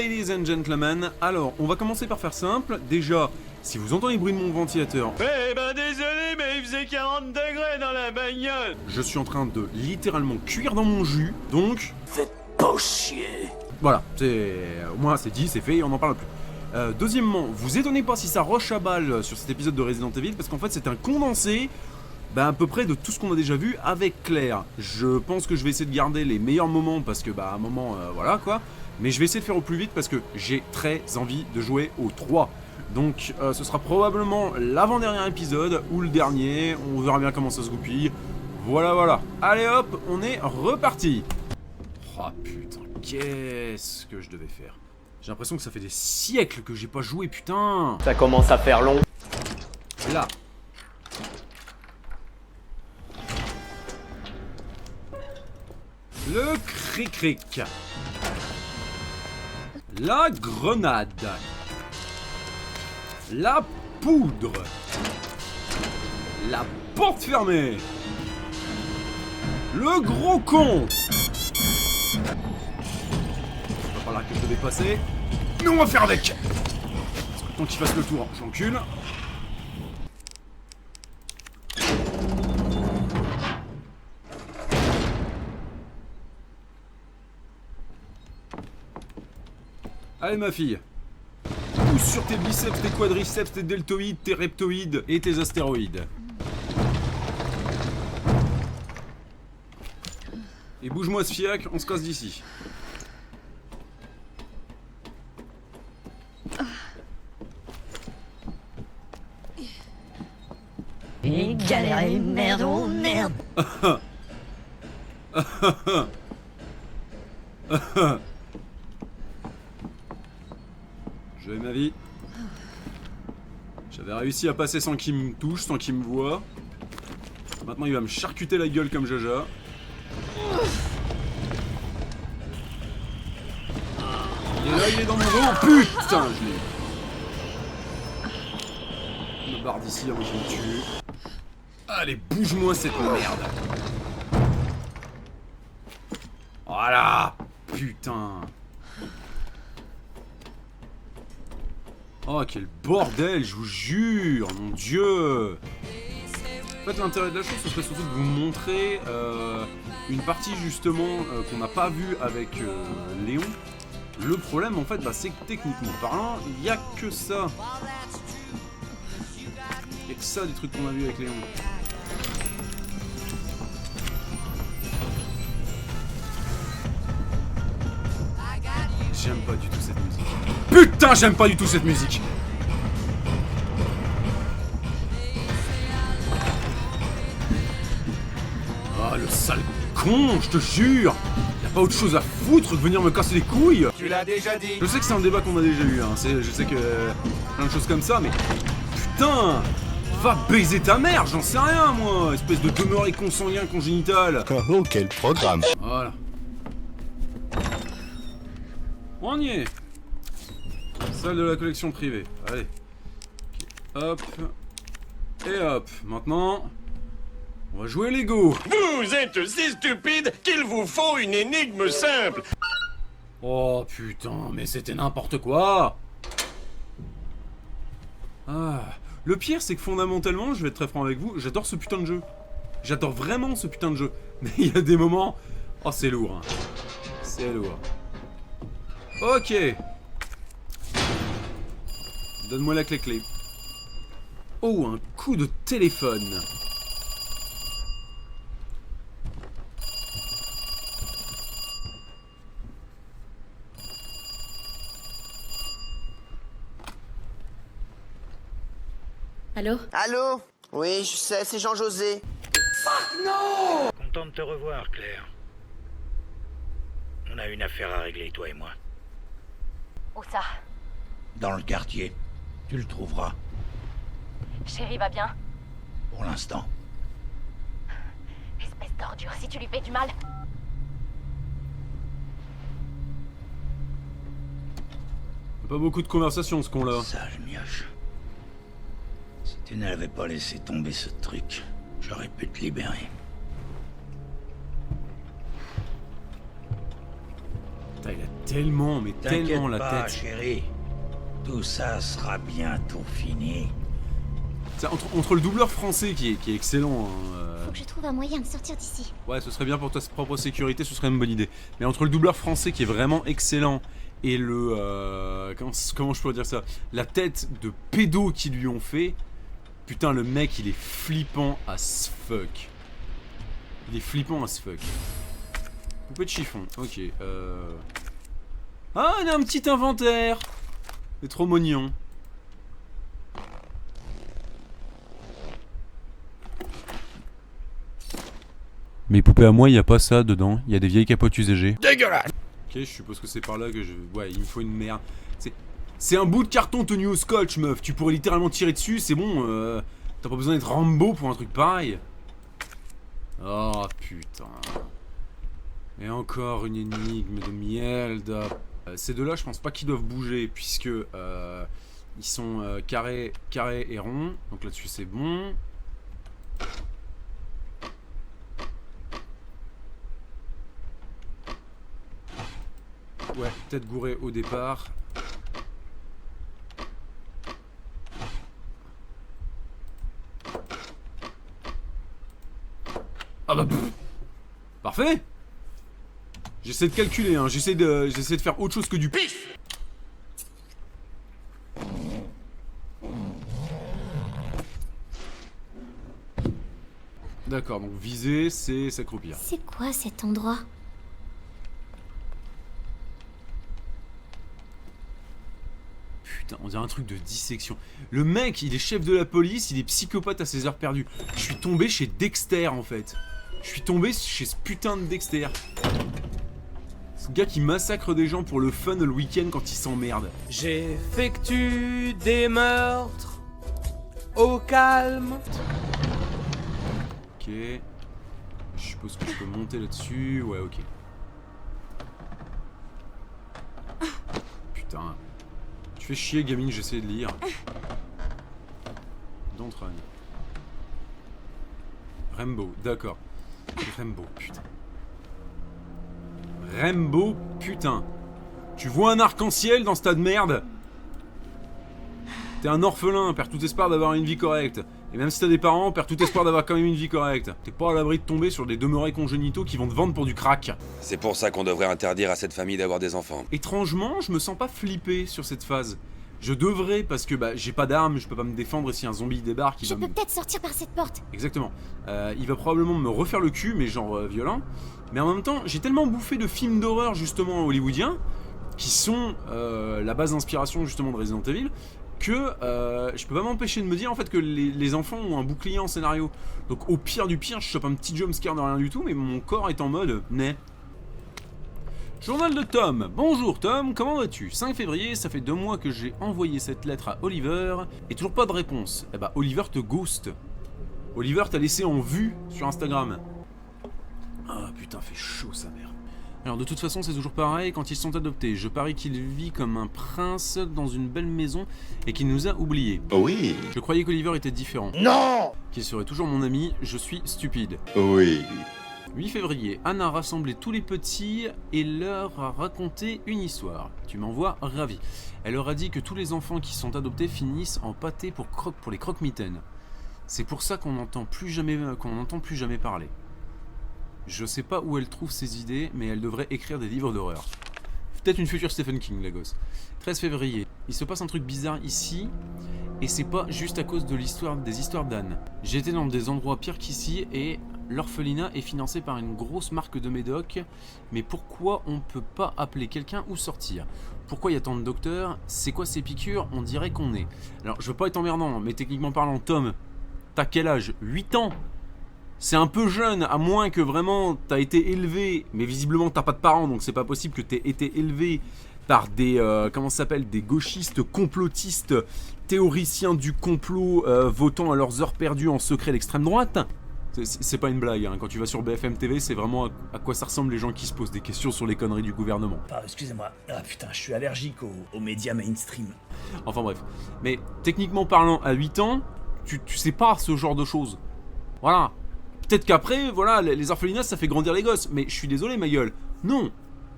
ladies and gentlemen, alors on va commencer par faire simple. Déjà, si vous entendez le bruit de mon ventilateur, Eh ben désolé, mais il faisait 40 degrés dans la bagnole. je suis en train de littéralement cuire dans mon jus, donc Faites pas chier. voilà, au moins c'est dit, c'est fait et on n'en parle plus. Deuxièmement, vous étonnez pas si ça rush à balle sur cet épisode de Resident Evil, parce qu'en fait c'est un condensé à peu près de tout ce qu'on a déjà vu avec Claire. Je pense que je vais essayer de garder les meilleurs moments, parce que à un moment, voilà quoi. Mais je vais essayer de faire au plus vite, parce que j'ai très envie de jouer au 3. Donc ce sera probablement l'avant-dernier épisode, ou le dernier, on verra bien comment ça se goupille. Voilà. Allez hop, on est reparti. Oh putain, qu'est-ce que je devais faire? J'ai l'impression que ça fait des siècles que j'ai pas joué, putain. Ça commence à faire long. Là. Le cric-cric. La grenade. La poudre. La porte fermée. Le gros con. C'est pas par là que je devais passer. Mais on va faire avec. Parce que le temps qu'il fasse le tour, j'encule. Allez ma fille, pousse sur tes biceps, tes quadriceps, tes deltoïdes, tes reptoïdes et tes astéroïdes. Et bouge-moi ce fiac, on se casse d'ici. Et galéré, merde, oh merde. Je vais ma vie. J'avais réussi à passer sans qu'il me touche, sans qu'il me voie. Maintenant il va me charcuter la gueule comme Jaja. Et là il est dans mon dos. Putain, je l'ai. Je me barre d'ici avant qu'il me tue. Allez, bouge-moi cette merde. Voilà. Putain. Oh quel bordel, je vous jure, mon dieu. En fait l'intérêt de la chose ce serait surtout de vous montrer une partie justement qu'on n'a pas vue avec Léon. Le problème en fait c'est que techniquement parlant, il n'y a que ça. Il n'y a que ça des trucs qu'on a vu avec Léon. J'aime pas du tout cette musique. Putain, j'aime pas du tout cette musique. Ah, le sale con, je te jure. Y'a pas autre chose à foutre que venir me casser les couilles. Tu l'as déjà dit. Je sais que c'est un débat qu'on a déjà eu, hein. Je sais que plein de choses comme ça, mais putain, va baiser ta mère, j'en sais rien moi, espèce de demeuré consanguin congénital. Oh, quel programme. Voilà. On y est. Salle de la collection privée. Allez. Okay. Hop. Et hop. Maintenant, on va jouer Lego. Vous êtes si stupide qu'il vous faut une énigme simple. Oh putain, mais c'était n'importe quoi. Ah. Le pire, c'est que fondamentalement, je vais être très franc avec vous, j'adore ce putain de jeu. J'adore vraiment ce putain de jeu. Mais il y a des moments... Oh, c'est lourd. Hein. C'est lourd. Ok. Donne-moi la clé. Oh, un coup de téléphone. Allô? Allô? Oui, je sais, c'est Jean-José. Content de te revoir, Claire. On a une affaire à régler, toi et moi. Où ça? Dans le quartier. Tu le trouveras, Chérie va bien? pour l'instant. Espèce d'ordure, si tu lui fais du mal. Pas beaucoup de conversation, ce con-là. Sage mioche. Si tu ne l'avais pas laissé tomber ce truc, j'aurais pu te libérer. Putain, il a tellement, mais T'inquiète tellement la pas, tête. chérie. Tout ça sera bientôt fini. Ça, entre le doubleur français qui est excellent, hein, Faut que je trouve un moyen de sortir d'ici. ouais, ce serait bien pour ta propre sécurité, ce serait une bonne idée. Mais entre le doubleur français qui est vraiment excellent et le... comment je pourrais dire ça? La tête de pédo qu'ils lui ont fait, putain, le mec, il est flippant as fuck. Il est flippant as fuck. Poupée de chiffon, ok. Ah, il a un petit inventaire. C'est trop mignon. Mes poupées à moi, il n'y a pas ça dedans. Il y a des vieilles capotes usagées. Dégueulasse! Ok, je suppose que c'est par là que je... Ouais, il me faut une merde. C'est un bout de carton tenu au scotch, meuf. Tu pourrais littéralement tirer dessus, c'est bon. T'as pas besoin d'être Rambo pour un truc pareil. Oh, putain. Et encore une énigme de miel. Ces deux-là, je pense pas qu'ils doivent bouger, puisque... ils sont carrés et ronds. Donc là-dessus, c'est bon. Ouais, tête gourée au départ. Ah bah pff. Parfait. J'essaie de calculer, hein. J'essaie de faire autre chose que du pif. D'accord, donc viser, c'est s'accroupir. C'est quoi cet endroit? Putain, on dirait un truc de dissection. Le mec, il est chef de la police, il est psychopathe à ses heures perdues. Je suis tombé chez Dexter, en fait. Je suis tombé chez ce putain de Dexter. Ce gars qui massacre des gens pour le fun le week-end quand il s'emmerde. J'effectue des meurtres au calme. Ok. Je suppose que je peux monter là-dessus. Ouais, ok. Putain. Tu fais chier, gamine, j'essaie de lire. Don't run. Rambo, d'accord. Rambo, putain. Rambo, putain. Tu vois un arc-en-ciel dans ce tas de merde? T'es un orphelin, perds tout espoir d'avoir une vie correcte. Et même si t'as des parents, perds tout espoir d'avoir quand même une vie correcte. T'es pas à l'abri de tomber sur des demeurés congénitaux qui vont te vendre pour du crack. C'est pour ça qu'on devrait interdire à cette famille d'avoir des enfants. Étrangement, je me sens pas flippé sur cette phase. Je devrais, parce que bah, j'ai pas d'armes, je peux pas me défendre si un zombie débarque. Je peux peut-être sortir par cette porte. Exactement. Il va probablement me refaire le cul, mais genre violent. Mais en même temps, j'ai tellement bouffé de films d'horreur justement hollywoodiens, qui sont la base d'inspiration justement de Resident Evil, que je peux pas m'empêcher de me dire en fait que les enfants ont un bouclier en scénario. Donc au pire du pire, je chope un petit jumpscare de rien du tout, mais mon corps est en mode né. Journal de Tom. Bonjour Tom, comment vas-tu? 5 février, ça fait 2 mois que j'ai envoyé cette lettre à Oliver, et toujours pas de réponse. Eh bah Oliver te ghost. Oliver t'a laissé en vue sur Instagram. Ah putain, fait chaud sa mère. Alors de toute façon c'est toujours pareil quand ils sont adoptés. Je parie qu'il vit comme un prince dans une belle maison et qu'il nous a oubliés. Oui. Je croyais qu'Oliver était différent. Non! Qu'il serait toujours mon ami, je suis stupide. Oui. 8 février, Anne a rassemblé tous les petits et leur a raconté une histoire. Tu m'envoies ravi. Elle leur a dit que tous les enfants qui sont adoptés finissent en pâté pour les croque-mitaines. C'est pour ça qu'on n'entend plus jamais parler. Je sais pas où elle trouve ses idées, mais elle devrait écrire des livres d'horreur. Peut-être une future Stephen King, la gosse. 13 février, il se passe un truc bizarre ici, et c'est pas juste à cause de des histoires d'Anne. J'étais dans des endroits pires qu'ici, et l'orphelinat est financé par une grosse marque de médoc, mais pourquoi on peut pas appeler quelqu'un ou sortir? Pourquoi il y a tant de docteurs? C'est quoi ces piqûres? On dirait qu'on est... Alors, je veux pas être emmerdant, mais techniquement parlant, Tom, t'as quel âge? 8 ans? C'est un peu jeune, à moins que vraiment t'as été élevé, mais visiblement t'as pas de parents, donc c'est pas possible que t'aies été élevé par des, comment ça s'appelle, des gauchistes complotistes, théoriciens du complot, votant à leurs heures perdues en secret l'extrême droite. C'est pas une blague, hein. Quand tu vas sur BFM TV, c'est vraiment à quoi ça ressemble les gens qui se posent des questions sur les conneries du gouvernement. Ah, excusez-moi. Ah putain, je suis allergique aux médias mainstream. Enfin bref. Mais techniquement parlant, à 8 ans, tu sais pas ce genre de choses. Voilà. Peut-être qu'après, voilà, les orphelinats, ça fait grandir les gosses. Mais je suis désolé, ma gueule. Non.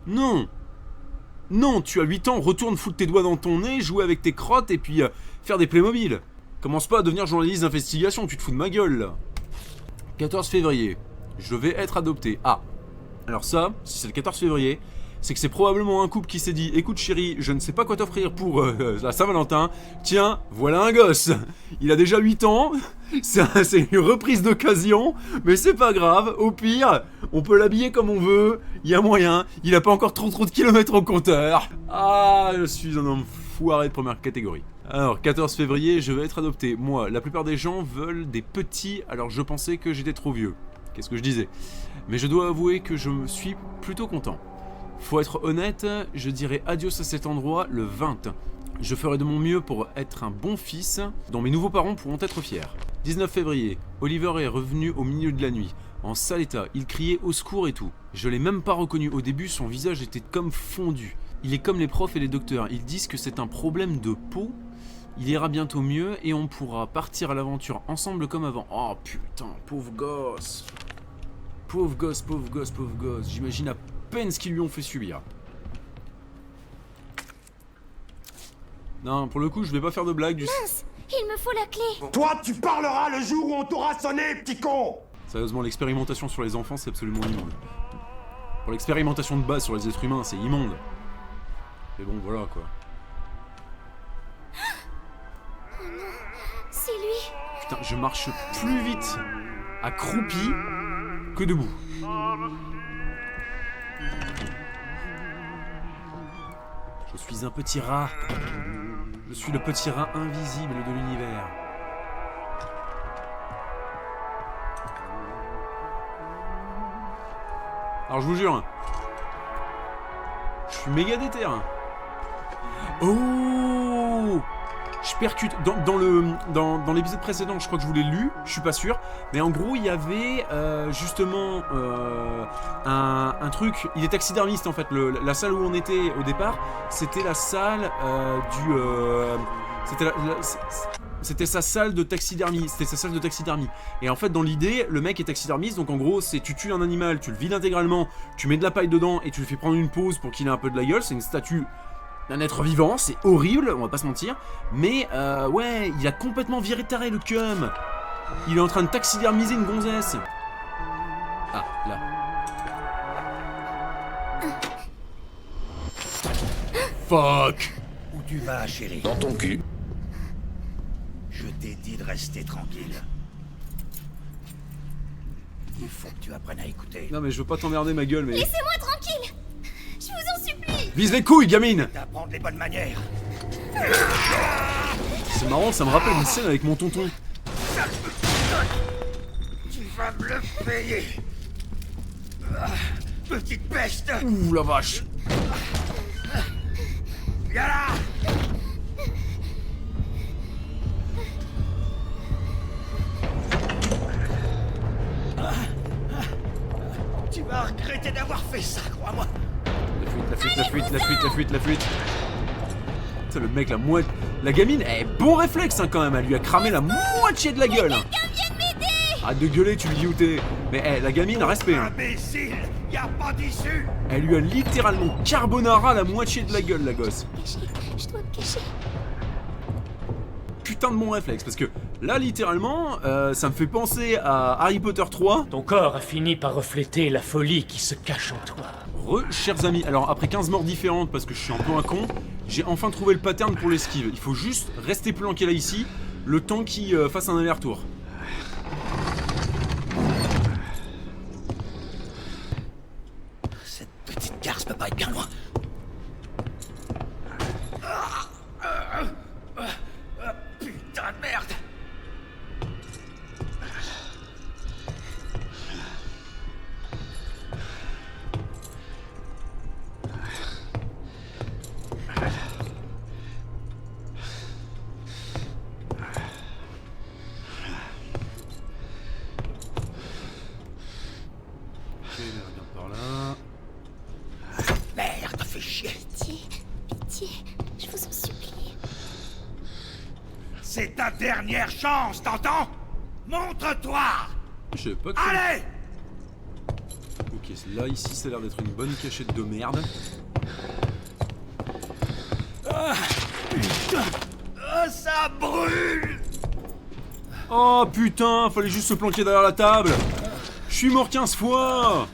Non. Non, tu as 8 ans, retourne foutre tes doigts dans ton nez, jouer avec tes crottes et puis faire des Playmobil. Commence pas à devenir journaliste d'investigation, tu te fous de ma gueule là. 14 février, je vais être adopté. Ah, alors ça, si c'est le 14 février, c'est que c'est probablement un couple qui s'est dit « Écoute chérie, je ne sais pas quoi t'offrir pour la Saint-Valentin, tiens, voilà un gosse. Il a déjà 8 ans, c'est une reprise d'occasion, mais c'est pas grave, au pire, on peut l'habiller comme on veut, il y a moyen, il a pas encore trop de kilomètres au compteur. Ah, je suis un homme foiré de première catégorie. » Alors, 14 février, je vais être adopté. Moi, la plupart des gens veulent des petits, alors je pensais que j'étais trop vieux. Qu'est-ce que je disais? Mais je dois avouer que je me suis plutôt content. Faut être honnête, je dirais adios à cet endroit le 20. Je ferai de mon mieux pour être un bon fils, dont mes nouveaux parents pourront être fiers. 19 février, Oliver est revenu au milieu de la nuit, en sale état, il criait au secours et tout. Je l'ai même pas reconnu, au début son visage était comme fondu. Il est comme les profs et les docteurs, ils disent que c'est un problème de peau. Il ira bientôt mieux et on pourra partir à l'aventure ensemble comme avant. Oh putain, pauvre gosse. Pauvre gosse, pauvre gosse, pauvre gosse. J'imagine à peine ce qu'ils lui ont fait subir. Non, pour le coup, je vais pas faire de blague du... Mince, il me faut la clé. Toi, tu parleras le jour où on t'aura sonné, petit con. Sérieusement, l'expérimentation sur les enfants, c'est absolument immonde. Pour l'expérimentation de base sur les êtres humains, c'est immonde. Mais bon, voilà quoi. Oh non, c'est lui. Putain, je marche plus vite accroupi que debout. Je suis un petit rat. Je suis le petit rat invisible de l'univers. Alors je vous jure, je suis méga déter. Oh, je percute dans l'épisode précédent, je crois que je vous l'ai lu, je suis pas sûr, mais en gros il y avait justement un truc, il est taxidermiste en fait, la salle où on était au départ, c'était la salle c'était sa salle de taxidermie, Et en fait dans l'idée, le mec est taxidermiste, donc en gros c'est tu tues un animal, tu le vides intégralement, tu mets de la paille dedans et tu lui fais prendre une pause pour qu'il ait un peu de la gueule, c'est une statue d'un être vivant, c'est horrible, on va pas se mentir, mais ouais, il a complètement viré taré le cum. Il est en train de taxidermiser une gonzesse. Ah, là. Fuck. Où tu vas, chérie? Dans ton cul. Je t'ai dit de rester tranquille. Il faut que tu apprennes à écouter. Non mais je veux pas t'emmerder ma gueule, mais... Laissez-moi tranquille. Je vous en supplie. Vise les couilles, gamine. D'apprendre les bonnes manières. C'est marrant, ça me rappelle une scène avec mon tonton. Tu vas me le payer. Petite peste. Ouh la vache. Viens là. Tu vas regretter d'avoir fait ça, crois-moi. La fuite. Putain, le mec, la gamine, bon réflexe hein, quand même, elle lui a cramé la moitié de la gueule. Quelqu'un vienne m'aider. Arrête de gueuler, tu me dis où t'es. Mais la gamine, respect. Hein. Imbécile, y a pas d'issue. Elle lui a littéralement carbonara la moitié de la gueule, la gosse. Je dois me cacher. Putain de bon réflexe, parce que là, littéralement, ça me fait penser à Harry Potter 3. Ton corps a fini par refléter la folie qui se cache en toi. Chers amis, alors après 15 morts différentes, parce que je suis un peu un con, j'ai enfin trouvé le pattern pour l'esquive. Il faut juste rester planqué là ici, le temps qu'il fasse un aller-retour. Cette petite garce peut pas être bien loin. Putain de merde. Merde, fais chier. Pitié, je vous en supplie. C'est ta dernière chance, t'entends? Montre-toi. Je sais pas que... Allez. Ok, là ici ça a l'air d'être une bonne cachette de merde. Ça brûle! Oh putain, fallait juste se planquer derrière la table. Je suis mort 15 fois.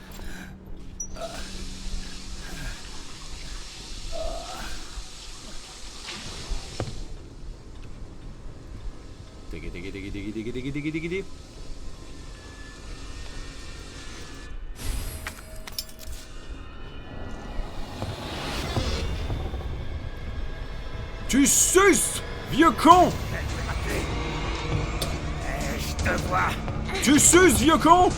Tu suces, vieux con! Je te vois! Tu suces, vieux con!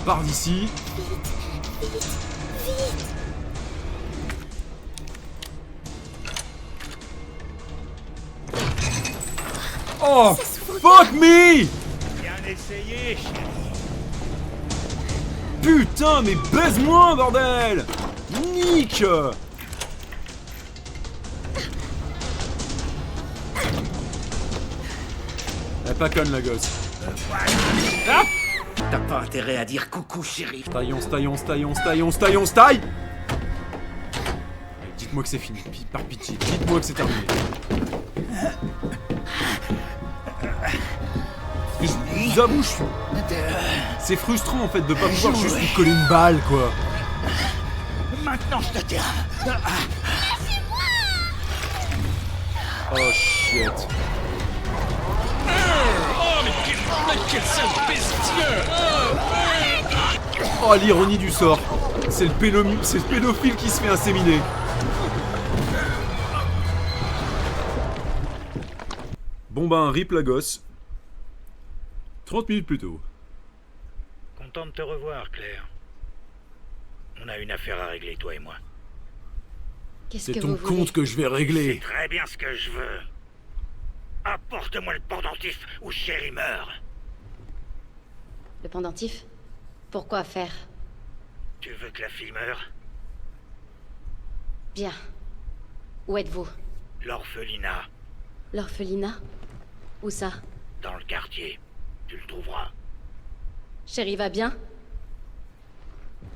Pars d'ici. Oh, fuck me! Bien essayé, chérie. Putain, mais baise-moi, bordel! Nique! Elle est pas conne, la gosse. Ah! T'as pas intérêt à dire coucou, chérie. Taille, on se taille! Dites-moi que c'est fini, par pitié. Dites-moi que c'est terminé. Je vous avoue, c'est frustrant en fait de pas pouvoir juste lui coller une balle, quoi. Maintenant, je te tiens. Oh shit. Oh, l'ironie du sort. C'est le pédophile qui se fait inséminer. Bon ben, rip la gosse. 30 minutes plus tôt. Content de te revoir, Claire. On a une affaire à régler, toi et moi. Qu'est-ce C'est que ton vous voulez? compte que je vais régler. C'est très bien ce que je veux. Apporte-moi le pendentif ou chérie meurt. Le pendentif? Pourquoi faire? Tu veux que la fille meure? Bien. Où êtes-vous? L'orphelinat, L'orphelinat? Où ça? dans le quartier. Tu le trouveras, Chérie va bien?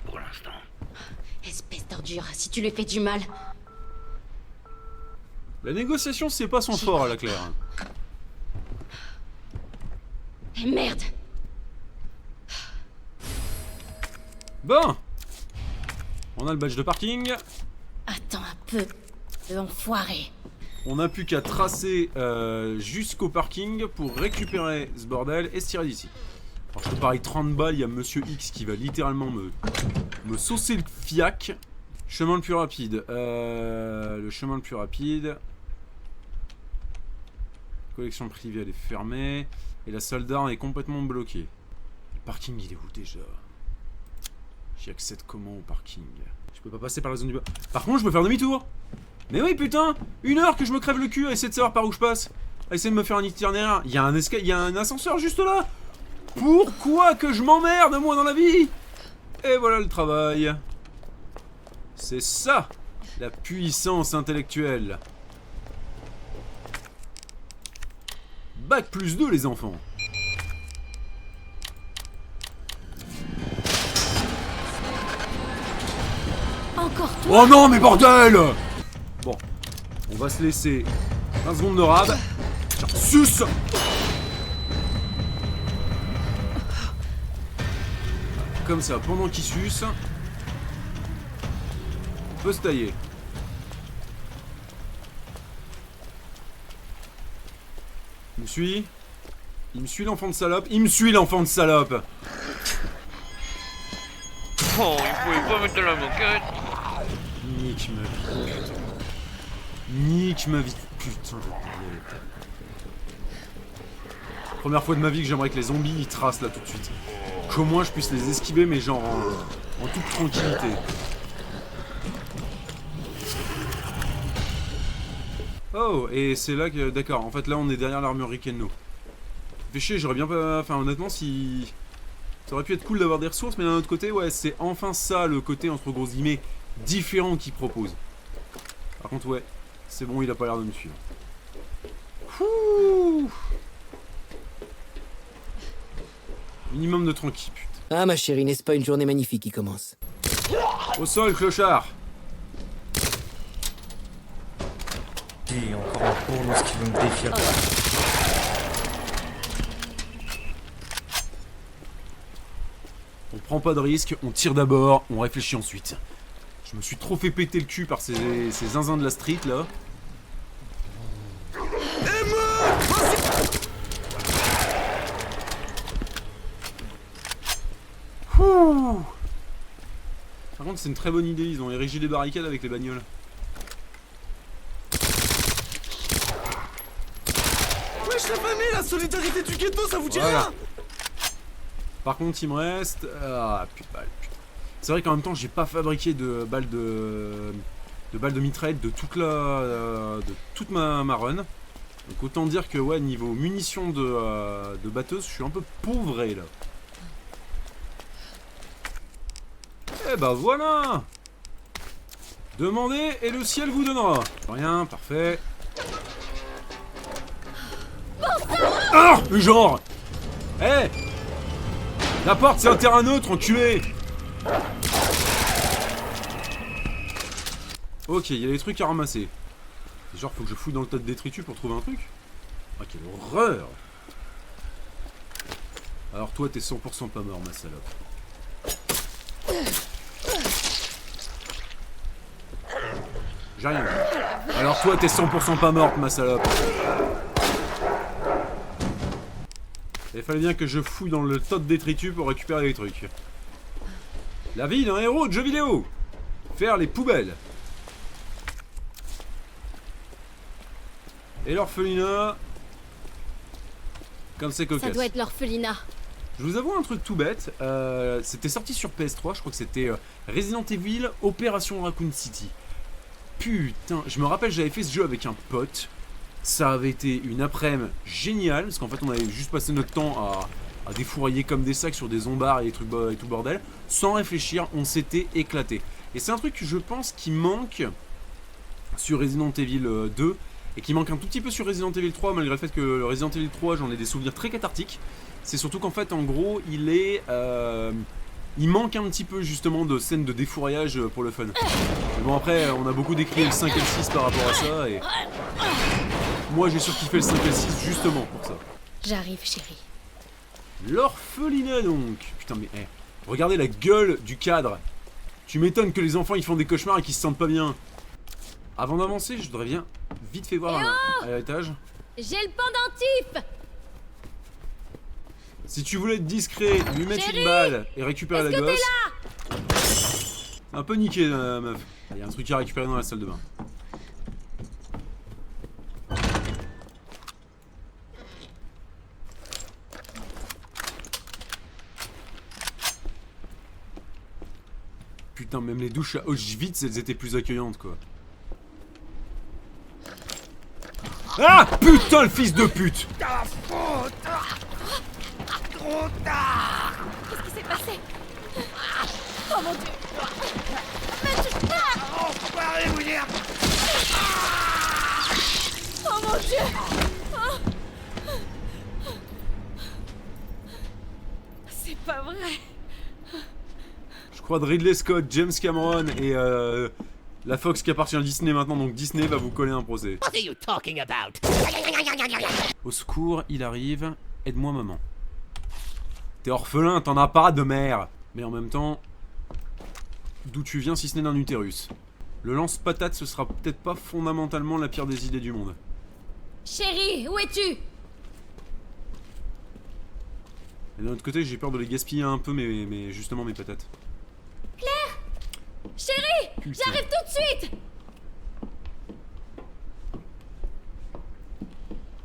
pour l'instant. Espèce d'ordure, si tu lui fais du mal. La négociation, c'est pas son fort à la Claire. Eh merde! Bon. On a le badge de parking. Attends un peu, l'enfoiré. On n'a plus qu'à tracer jusqu'au parking pour récupérer ce bordel et se tirer d'ici. Alors je te parie 30 balles, il y a Monsieur X qui va littéralement me saucer le fiac. Chemin le plus rapide. Le chemin le plus rapide. Collection privée, elle est fermée. Et la salle d'art est complètement bloquée. Le parking, il est où déjà? J'y accède comment au parking? Je peux pas passer par la zone du bas. Par contre, je peux faire demi-tour. Mais oui, putain! 1 heure que je me crève le cul à essayer de savoir par où je passe. À essayer de me faire un itinéraire. Il y a un ascenseur juste là. Pourquoi que je m'emmerde, moi, dans la vie? Et voilà le travail. C'est ça, la puissance intellectuelle. Bac plus 2, les enfants. Encore toi? Oh non, mais bordel! Bon, on va se laisser 20 secondes de rab. Suce! Comme ça, pendant qu'il suce, on peut se tailler. Il me suit? Il me suit, l'enfant de salope? Il me suit, l'enfant de salope! Oh, il pouvait pas mettre de la moquette. Nique ma vie, putain. Nique ma vie, putain de bordel. Première fois de ma vie que j'aimerais que les zombies ils tracent là tout de suite. Qu'au moins je puisse les esquiver, mais genre en toute tranquillité. Oh, et c'est là que... D'accord, en fait là on est derrière l'armurerie Kenno. Fait chier, j'aurais bien pas... Enfin honnêtement si... Ça aurait pu être cool d'avoir des ressources, mais d'un autre côté, ouais, c'est enfin ça le côté entre gros guillemets différent qu'il propose. Par contre, ouais, c'est bon, il a pas l'air de me suivre. Ouh. Minimum de tranquille, putain. Ah ma chérie, n'est-ce pas une journée magnifique qui commence? Au sol, clochard. Et encore un bournos qui veut me défier. On prend pas de risque, on tire d'abord, on réfléchit ensuite. Je me suis trop fait péter le cul par ces zinzins de la street là. Ouh. Par contre c'est une très bonne idée, ils ont érigé des barricades avec les bagnoles. Wesh la famille, la solidarité du ghetto, ça vous dit rien? Par contre il me reste... Ah putain. C'est vrai qu'en même temps j'ai pas fabriqué de balles de mitraillette de toute ma run. Donc autant dire que ouais, niveau munitions de batteuse, je suis un peu pauvré là. Et bah voilà. Demandez et le ciel vous donnera. Rien, parfait. Ah, genre. Eh, la porte c'est un terrain neutre, enculé. Ok, il y a des trucs à ramasser. Genre faut que je fouille dans le tas de détritus pour trouver un truc. Ah quelle horreur. Alors toi t'es 100% pas mort ma salope. J'ai rien vu. Alors toi t'es 100% pas morte ma salope. Il fallait bien que je fouille dans le tas de détritus pour récupérer les trucs. La vie d'un héros de jeu vidéo. Faire les poubelles. Et l'orphelinat. Comme c'est cocasse. Ça doit être l'orphelinat. Je vous avoue un truc tout bête. C'était sorti sur PS3, je crois que c'était Resident Evil Opération Raccoon City. Putain, je me rappelle j'avais fait ce jeu avec un pote. Ça avait été une après-midi géniale, parce qu'en fait on avait juste passé notre temps à défourailler comme des sacs sur des zombards et des trucs et tout bordel. Sans réfléchir, on s'était éclaté. Et c'est un truc que je pense qui manque sur Resident Evil 2 et qui manque un tout petit peu sur Resident Evil 3, malgré le fait que le Resident Evil 3 j'en ai des souvenirs très cathartiques. C'est surtout qu'en fait en gros il manque un petit peu justement de scènes de défouraillage pour le fun. Mais bon après on a beaucoup décrié le 5 et le 6 par rapport à ça et... Moi j'ai surkiffé le 5 et le 6 justement pour ça. J'arrive chérie. L'orphelinat donc. Putain mais regardez la gueule du cadre. Tu m'étonnes que les enfants ils font des cauchemars et qu'ils se sentent pas bien. Avant d'avancer je voudrais bien vite fait voir à l'étage. J'ai le pendentif. Si tu voulais être discret, lui mettre une balle et récupérer la gosse. C'est un peu niqué la meuf. Il y a un truc à récupérer dans la salle de bain. Putain, même les douches à Auschwitz, elles étaient plus accueillantes quoi. Ah putain le fils de pute. Trop tard. Qu'est-ce qui s'est passé? Oh mon dieu. Enfoiré, William. Oh mon dieu. C'est pas vrai. Je crois de Ridley Scott, James Cameron et la Fox qui appartient à Disney maintenant, donc Disney va vous coller un procès. What are you talking about? Au secours, il arrive. Aide-moi maman. T'es orphelin, t'en as pas de mère. Mais en même temps, d'où tu viens si ce n'est d'un utérus? Le lance-patate, ce sera peut-être pas fondamentalement la pire des idées du monde. Chérie, où es-tu? Et d'un autre côté, j'ai peur de les gaspiller un peu, mais justement mes patates. Claire! Chérie! Putain. J'arrive tout de suite!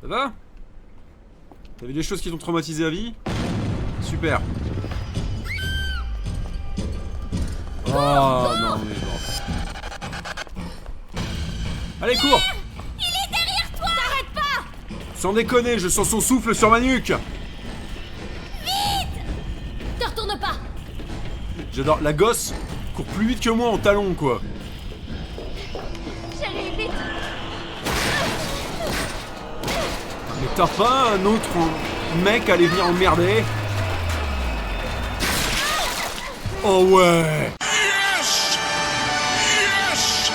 Ça va? T'as vu des choses qui t'ont traumatisé à vie? Super. Oh non mais bon. Allez cours! Il est derrière toi! T'arrêtes pas! Sans déconner, je sens son souffle sur ma nuque! Te retourne pas! J'adore, la gosse court plus vite que moi en talons quoi. Chérie, vite! Mais t'as pas un autre mec à aller venir emmerder? Oh ouais! Yes! Yes!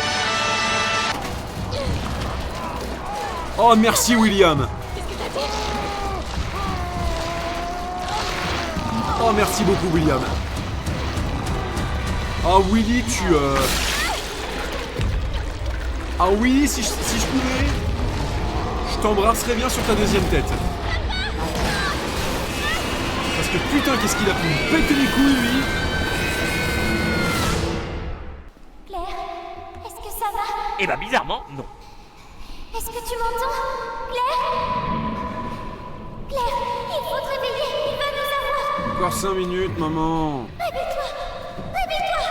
Oh merci William! Oh merci beaucoup William! Ah Willy Ah Willy si je pouvais, je t'embrasserais bien sur ta deuxième tête. Parce que putain qu'est-ce qu'il a pu me péter les couilles lui! Claire, est-ce que ça va? Eh bah bizarrement, non. Est-ce que tu m'entends? Claire? Claire, il faut te réveiller, il va nous avoir. Encore 5 minutes maman. Réveille-toi! Réveille-toi!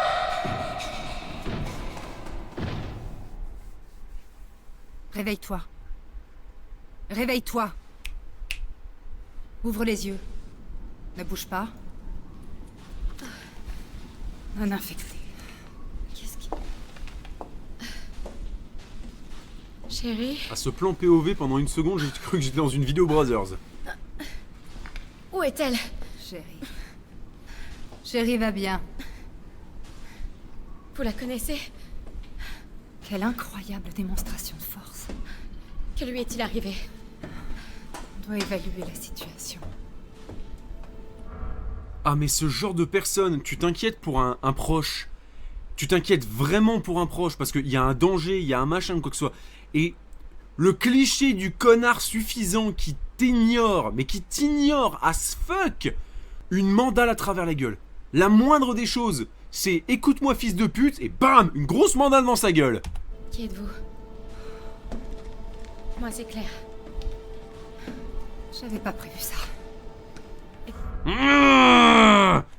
Réveille-toi. Réveille-toi. Ouvre les yeux. Ne bouge pas. Un infecté. Qu'est-ce qui... Chérie? À ce plan POV pendant une seconde j'ai cru que j'étais dans une vidéo Brothers. Où est-elle? Chérie. Chérie va bien. Vous la connaissez? Quelle incroyable démonstration de force. Que lui est-il arrivé? On doit évaluer la situation. Ah mais ce genre de personne, tu t'inquiètes pour un proche. Tu t'inquiètes vraiment pour un proche parce qu'il y a un danger, il y a un machin, quoi que ce soit. Et le cliché du connard suffisant qui t'ignore, mais qui t'ignore as fuck, une mandale à travers la gueule. La moindre des choses, c'est écoute-moi fils de pute et bam, une grosse mandale dans sa gueule. Qui êtes-vous? Moi c'est Claire. J'avais pas prévu ça.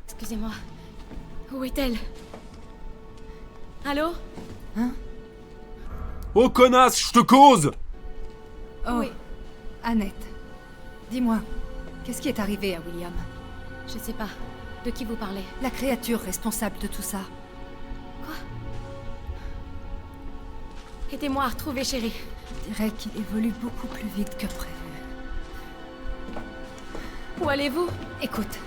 Excusez-moi. Où est-elle? Allô? Hein? Oh connasse, je te cause. Oh, Oui. Annette. Dis-moi, qu'est-ce qui est arrivé à William? Je sais pas. De qui vous parlez? La créature responsable de tout ça. Quoi? Aidez-moi à retrouver Chérie. Je dirais qu'il évolue beaucoup plus vite que prévu. Où allez-vous? Écoute,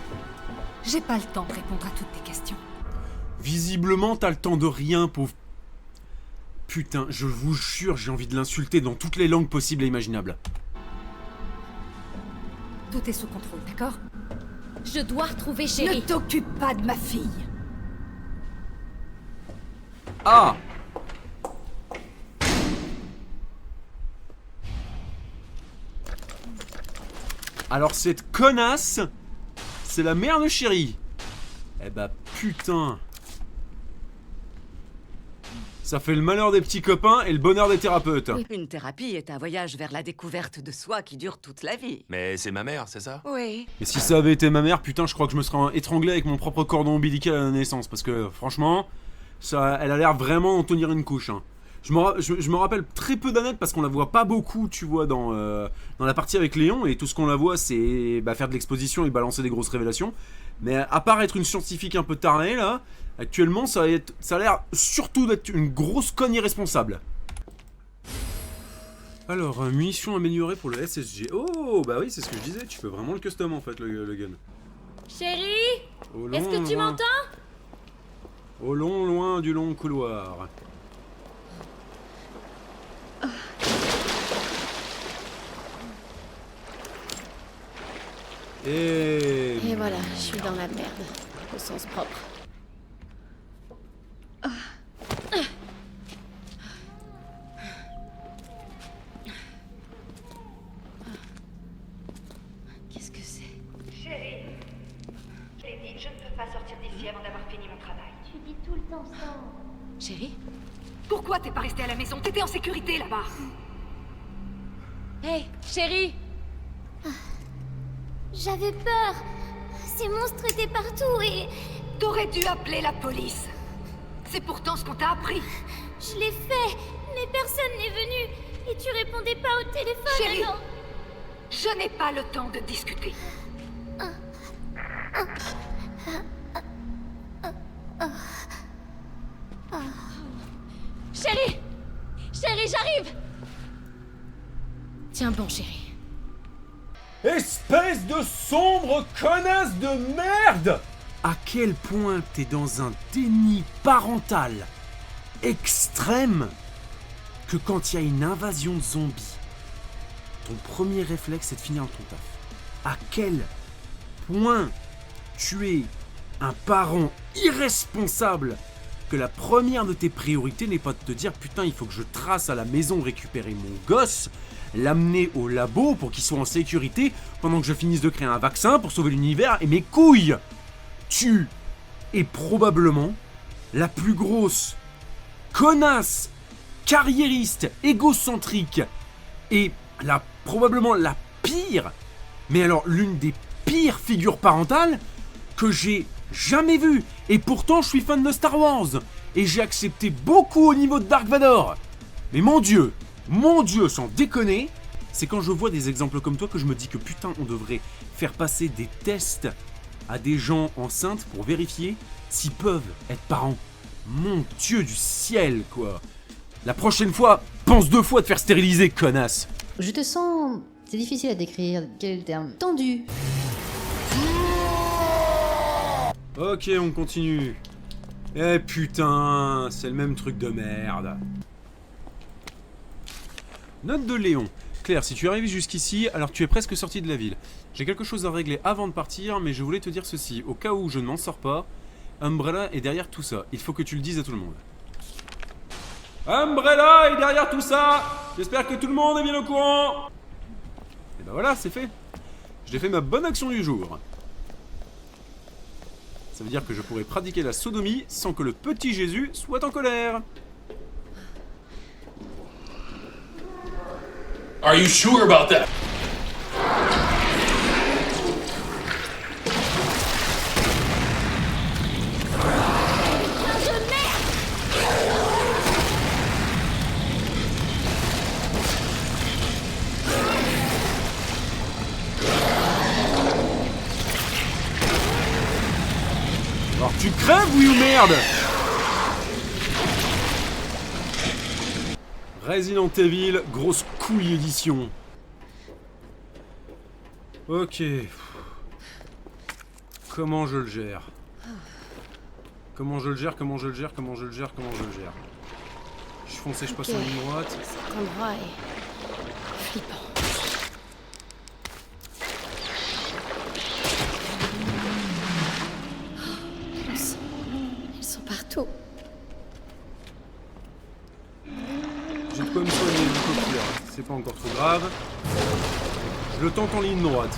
j'ai pas le temps de répondre à toutes tes questions. Visiblement, t'as le temps de rien, pauvre... Putain, je vous jure, j'ai envie de l'insulter dans toutes les langues possibles et imaginables. Tout est sous contrôle, d'accord? Je dois retrouver Chérie. Ne t'occupe pas de ma fille. Ah! Alors cette connasse, c'est la mère de Chérie. Eh bah putain. Ça fait le malheur des petits copains et le bonheur des thérapeutes. Une thérapie est un voyage vers la découverte de soi qui dure toute la vie. Mais c'est ma mère, c'est ça? Oui. Et si ça avait été ma mère, putain, je crois que je me serais étranglé avec mon propre cordon ombilical à la naissance. Parce que franchement, ça, elle a l'air vraiment d'en tenir une couche. Hein. Je me rappelle très peu d'Annette parce qu'on la voit pas beaucoup, tu vois, dans la partie avec Léon. Et tout ce qu'on la voit, c'est faire de l'exposition et balancer des grosses révélations. Mais à part être une scientifique un peu tarnée, là, actuellement, ça a l'air surtout d'être une grosse conne irresponsable. Alors, munitions améliorées pour le SSG. Oh, bah oui, c'est ce que je disais, tu peux vraiment le custom en fait, le gun. Chérie? Au Est-ce que tu loin, m'entends? Au loin du long couloir. Et voilà, je suis dans la merde, au sens propre. Qu'est-ce que c'est? Chérie, je t'ai dit, je ne peux pas sortir d'ici avant d'avoir fini mon travail. Tu dis tout le temps ça. Chérie? Pourquoi t'es pas restée à la maison? T'étais en sécurité là-bas. Hé, Chérie! J'avais peur. Ces monstres étaient partout et... T'aurais dû appeler la police. C'est pourtant ce qu'on t'a appris. Je l'ai fait, mais personne n'est venu. Et tu répondais pas au téléphone. Chérie, alors... je n'ai pas le temps de discuter. Chérie! Chérie, j'arrive! Tiens bon, chérie. Espèce de sombre connasse de merde! À quel point t'es dans un déni parental extrême que quand il y a une invasion de zombies, ton premier réflexe c'est de finir ton taf. À quel point tu es un parent irresponsable que la première de tes priorités n'est pas de te dire putain il faut que je trace à la maison récupérer mon gosse, l'amener au labo pour qu'il soit en sécurité pendant que je finisse de créer un vaccin pour sauver l'univers et mes couilles. Tu es probablement la plus grosse connasse, carriériste, égocentrique et probablement la pire, mais alors l'une des pires figures parentales que j'ai jamais vues. Et pourtant je suis fan de Star Wars et j'ai accepté beaucoup au niveau de Dark Vador. Mais mon dieu, sans déconner, c'est quand je vois des exemples comme toi que je me dis que putain on devrait faire passer des tests à des gens enceintes pour vérifier s'ils peuvent être parents. Mon dieu du ciel quoi. La prochaine fois, pense 2 fois de faire stériliser, connasse. Je te sens... C'est difficile à décrire. Quel est le terme? Tendu. Ok, on continue. Eh putain, c'est le même truc de merde. Note de Léon. Claire, si tu es arrivé jusqu'ici, alors tu es presque sorti de la ville. J'ai quelque chose à régler avant de partir, mais je voulais te dire ceci. Au cas où je ne m'en sors pas, Umbrella est derrière tout ça. Il faut que tu le dises à tout le monde. Umbrella est derrière tout ça. J'espère que tout le monde est bien au courant. Et ben voilà, c'est fait. J'ai fait ma bonne action du jour. Ça veut dire que je pourrais pratiquer la sodomie sans que le petit Jésus soit en colère. Are you sure about that? Alors tu crèves, oui ou merde? Resident Evil, grosse couille édition. Ok. Comment je le gère? Comment je le gère? Je suis foncé, je passe en ligne droite. Cet endroit est flippant. Ils sont partout. J'ai de quoi me soigner une coupure, c'est pas encore trop grave. Je le tente en ligne droite.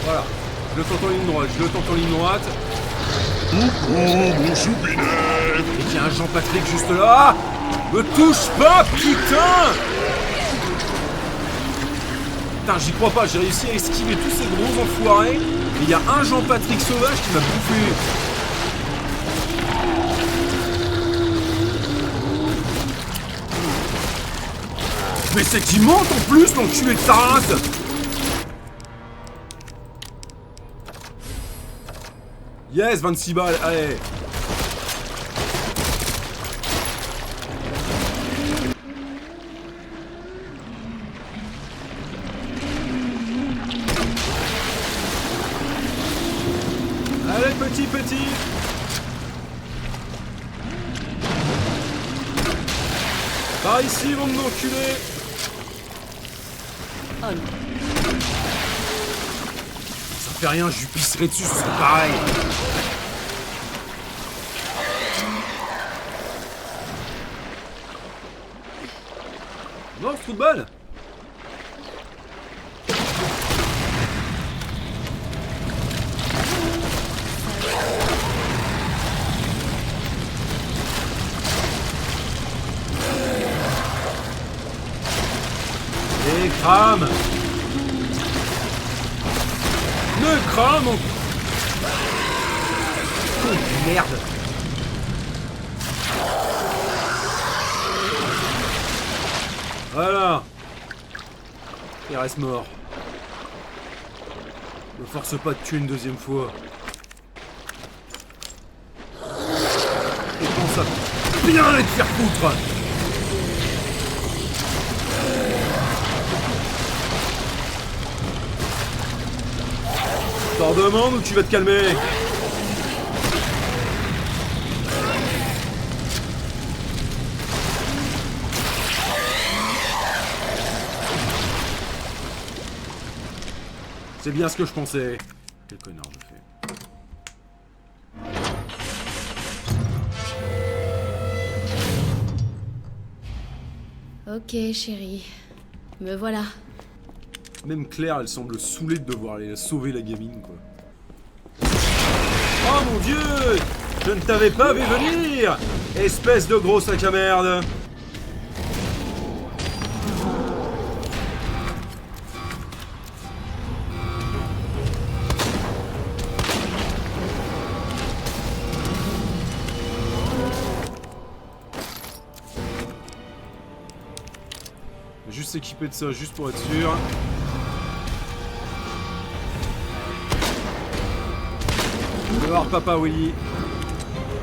Voilà, je le tente en ligne droite, Mon choupinet. Et il y a un Jean-Patrick juste là. Me touche pas, putain! Putain, j'y crois pas, j'ai réussi à esquiver tous ces gros enfoirés. Et il y a un Jean-Patrick sauvage qui m'a bouffé. Mais c'est qu'il monte en plus, l'enculé de ta race! Yes, 26 balles, allez! Allez, petit! Par ici, bande d'enculés! Oh non. Ça fait rien, je lui pisserai dessus, ce serait pareil! Non, ce trou de balle! Et crame! Ne crame! Oh merde! Voilà! Il reste mort. Ne force pas de tuer une deuxième fois. Et pense à bien aller te faire foutre. T'en demandes ou tu vas te calmer? C'est bien ce que je pensais. Quel connard je fais. Ok, chérie. Me voilà. Même Claire, elle semble saoulée de devoir aller sauver la gamine, quoi. Oh mon dieu! Je ne t'avais pas vu venir! Espèce de gros sac à merde! Juste s'équiper de ça, juste pour être sûr. Viens voir Papa Willy.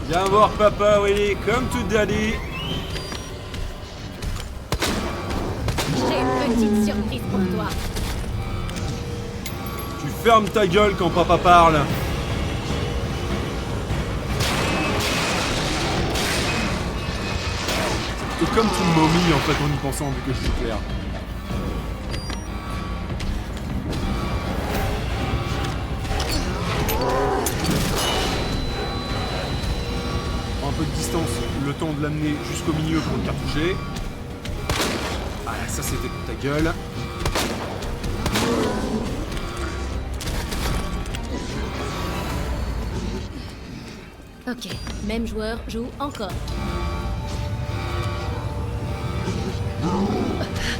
Viens voir Papa Willy, comme tout daddy. J'ai une petite surprise pour toi. Tu fermes ta gueule quand Papa parle. C'est comme tout momie en fait en y pensant vu que je suis clair. Prends un peu de distance, le temps de l'amener jusqu'au milieu pour le cartoucher. Ah ça c'était pour ta gueule. Ok, même joueur joue encore.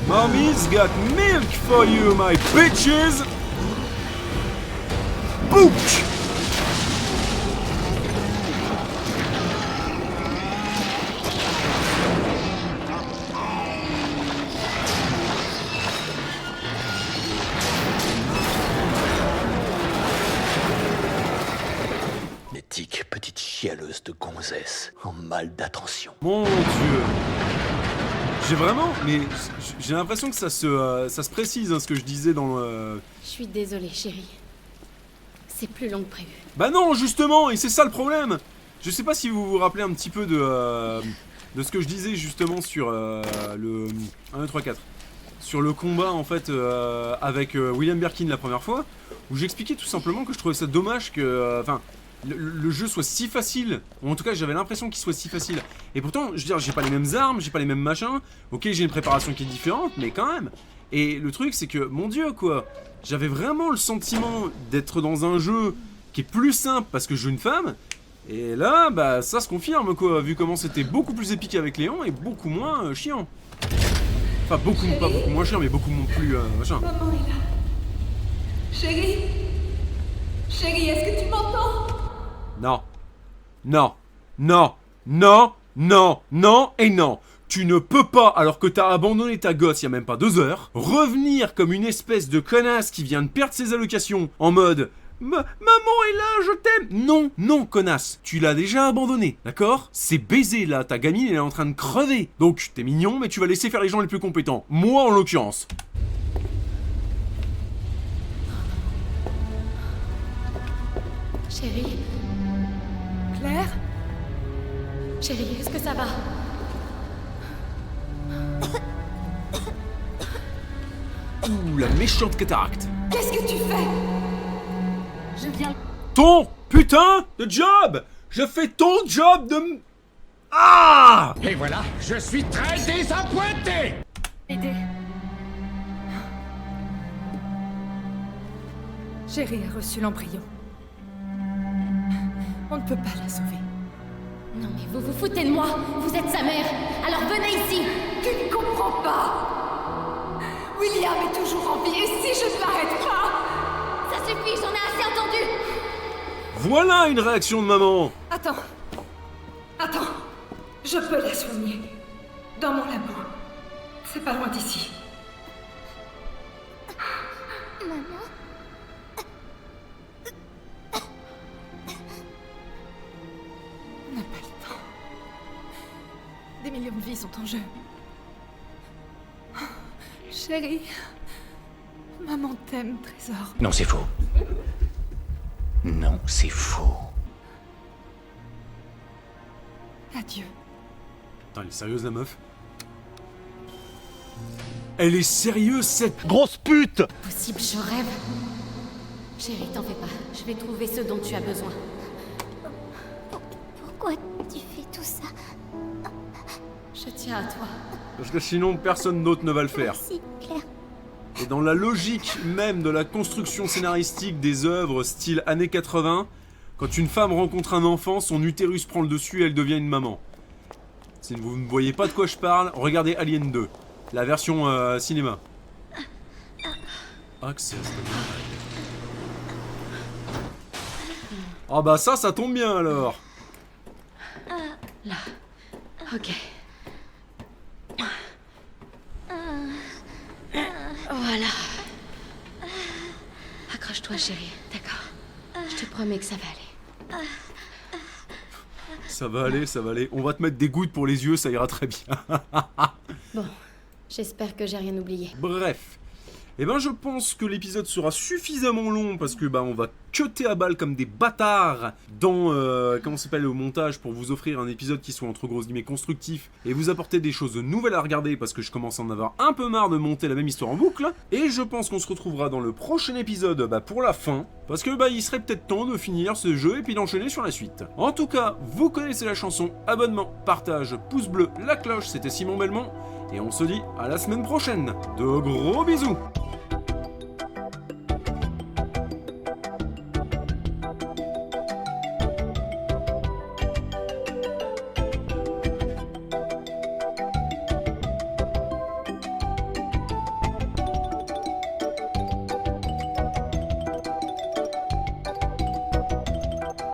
Mommy's got milk for you, my bitches! Bouch! L'éthique petite chialeuse de gonzesse en mal d'attention. Mon dieu! J'ai vraiment, mais j'ai l'impression que ça se précise hein, ce que je disais dans le... Je suis désolée, chérie. C'est plus long que prévu. Bah non, justement, et c'est ça le problème. Je sais pas si vous vous rappelez un petit peu de ce que je disais justement sur le 1, 2, 3, 4. Sur le combat en fait avec William Birkin la première fois, où j'expliquais tout simplement que je trouvais ça dommage que... le jeu soit si facile, ou en tout cas j'avais l'impression qu'il soit si facile. Et pourtant, je veux dire, j'ai pas les mêmes armes, j'ai pas les mêmes machins. Ok, j'ai une préparation qui est différente, mais quand même. Et le truc c'est que, mon dieu quoi, j'avais vraiment le sentiment d'être dans un jeu qui est plus simple parce que je joue une femme. Et là, bah ça se confirme quoi, vu comment c'était beaucoup plus épique avec Léon et beaucoup moins chiant. Enfin beaucoup, pas beaucoup moins chiant, mais beaucoup moins plus machin. Maman est là. Chérie. Chérie, est-ce que tu m'entends? Non. Non. Non. Non. Non. Non et non. Tu ne peux pas, alors que t'as abandonné ta gosse il y a même pas 2 heures, revenir comme une espèce de connasse qui vient de perdre ses allocations en mode maman est là, je t'aime. Non, non, connasse, tu l'as déjà abandonné, d'accord? C'est baisé là, ta gamine elle est en train de crever. Donc t'es mignon, mais tu vas laisser faire les gens les plus compétents. Moi en l'occurrence. Chérie. Claire? Chérie, est-ce que ça va? Ouh, la méchante cataracte. Qu'est-ce que tu fais? Je viens... Ton putain de job! Je fais ton job de... Ah! Et voilà, je suis très désappointé! Aidez. Chérie a reçu l'embryon. On ne peut pas la sauver. Non mais vous vous foutez de moi. Vous êtes sa mère. Alors venez ici. Tu ne comprends pas. William est toujours en vie et si je ne l'arrête pas... Ça suffit, j'en ai assez entendu. Voilà une réaction de maman. Attends. Attends. Je peux la soigner. Dans mon labo. C'est pas loin d'ici. vies sont en jeu. Chérie, maman t'aime, trésor. Non, c'est faux. Non, c'est faux. Adieu. Putain, elle est sérieuse la meuf? Elle est sérieuse cette grosse pute! Possible, je rêve. Chérie, t'en fais pas. Je vais trouver ce dont tu as besoin. Pourquoi tu fais tout ça? Je tiens à toi. Parce que sinon personne d'autre ne va le faire. Merci, Claire. Et dans la logique même de la construction scénaristique des œuvres style années 80, quand une femme rencontre un enfant, son utérus prend le dessus et elle devient une maman. Si vous ne voyez pas de quoi je parle, regardez Alien 2, la version cinéma. Access. Ah bah ça tombe bien alors. Là. Ok. Voilà. Accroche-toi, chérie. D'accord. Je te promets que ça va aller. Ça va aller, ça va aller. On va te mettre des gouttes pour les yeux, ça ira très bien. Bon. J'espère que j'ai rien oublié. Bref. Eh ben je pense que l'épisode sera suffisamment long parce que on va cutter à balle comme des bâtards dans comment s'appelle le montage pour vous offrir un épisode qui soit entre grosses guillemets constructif et vous apporter des choses nouvelles à regarder parce que je commence à en avoir un peu marre de monter la même histoire en boucle. Et je pense qu'on se retrouvera dans le prochain épisode pour la fin parce que il serait peut-être temps de finir ce jeu et puis d'enchaîner sur la suite. En tout cas, vous connaissez la chanson, abonnement, partage, pouce bleu, la cloche, c'était Simon Belmont et on se dit à la semaine prochaine. De gros bisous.